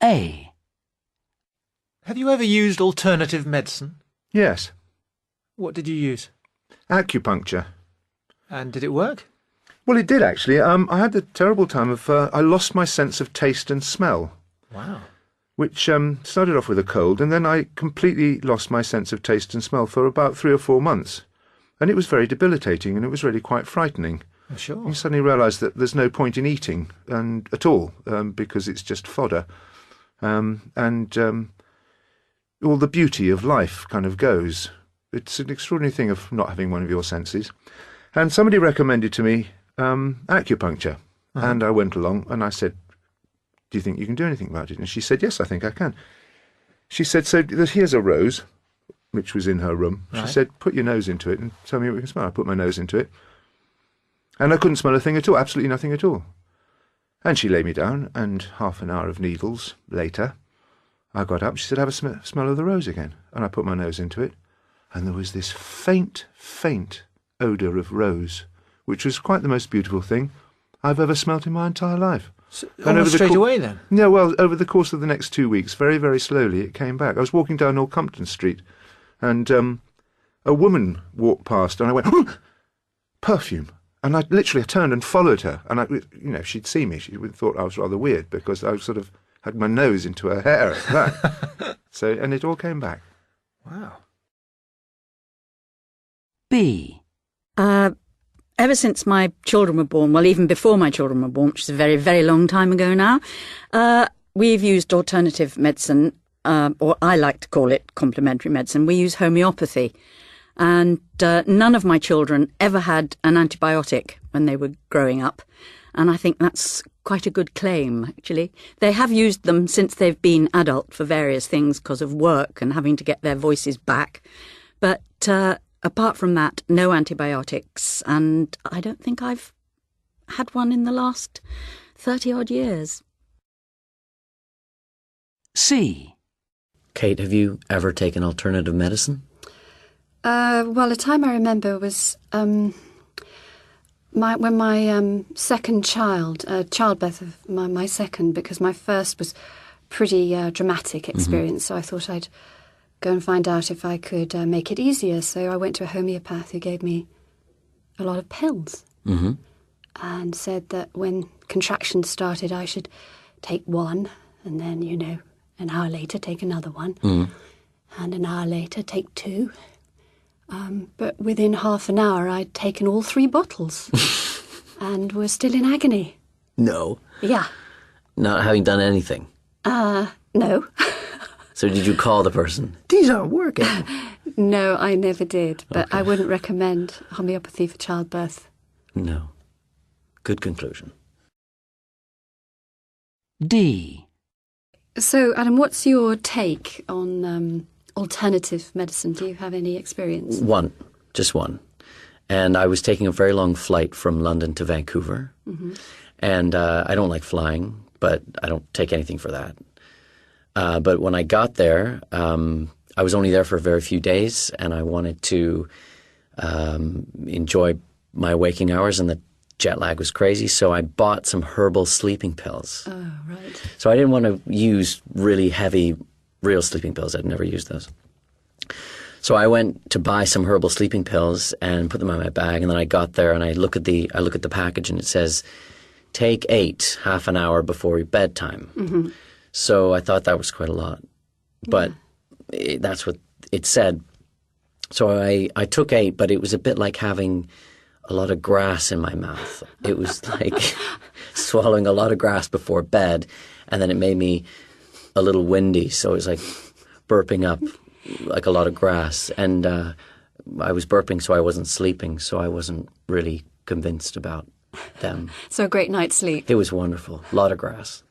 A. Have you ever used alternative medicine? Yes. What did you use? Acupuncture. And did it work? Well, it did, actually. I had the terrible time of... I lost my sense of taste and smell. Wow. Which started off with a cold, and then I completely lost my sense of taste and smell for about 3 or 4 months. And it was very debilitating, and it was really quite frightening. Oh, sure. You suddenly realise that there's no point in eating at all, because it's just fodder. All the beauty of life kind of goes. It's an extraordinary thing of not having one of your senses. And somebody recommended to me acupuncture. Uh-huh. And I went along and I said, do you think you can do anything about it? And she said, yes, I think I can. She said, so here's a rose, which was in her room. Right. She said, put your nose into it and tell me what you can smell. I put my nose into it. And I couldn't smell a thing at all, absolutely nothing at all. And she laid me down, and half an hour of needles later, I got up. She said, have a smell of the rose again. And I put my nose into it, and there was this faint, faint odour of rose, which was quite the most beautiful thing I've ever smelt in my entire life. So, And almost straight away then? Yeah, well, over the course of the next 2 weeks, very, very slowly, it came back. I was walking down Northampton Street, and a woman walked past, and I went, oh, perfume. And I literally turned and followed her. And, she'd see me. She would have thought I was rather weird because I sort of had my nose into her hair at that. And it all came back. Wow. B. Ever since my children were born, well, even before my children were born, which is a very, very long time ago now, we've used alternative medicine, or I like to call it complementary medicine. We use homeopathy. And none of my children ever had an antibiotic when they were growing up. And I think that's quite a good claim, actually. They have used them since they've been adult for various things because of work and having to get their voices back. But apart from that, no antibiotics. And I don't think I've had one in the last 30-odd years. C. Kate, have you ever taken alternative medicine? Well, a time I remember was when my second child, childbirth of my second, because my first was pretty dramatic experience, so I thought I'd go and find out if I could make it easier. So I went to a homeopath who gave me a lot of pills and said that when contractions started I should take one and then, an hour later take another one and an hour later take two. But within half an hour, I'd taken all 3 bottles and were still in agony. No. Yeah. Not having done anything? No. So did you call the person? These aren't working. No, I never did. But Okay. I wouldn't recommend homeopathy for childbirth. No. Good conclusion. D. So, Adam, what's your take on alternative medicine? Do you have any experience? Just one. And I was taking a very long flight from London to Vancouver. And I don't like flying, but I don't take anything for that. But when I got there, I was only there for a very few days, and I wanted to enjoy my waking hours, and the jet lag was crazy, so I bought some herbal sleeping pills. Oh, right. So I didn't want to use really heavy real sleeping pills. I'd never used those. So I went to buy some herbal sleeping pills and put them in my bag, and then I got there and I look at the package and it says, take 8 half an hour before bedtime. So I thought that was quite a lot. But that's what it said. So I took 8, but it was a bit like having a lot of grass in my mouth. It was like swallowing a lot of grass before bed, and then it made me a little windy, so it was like burping up like a lot of grass. And I was burping, so I wasn't sleeping, so I wasn't really convinced about them. So a great night's sleep. It was wonderful. A lot of grass.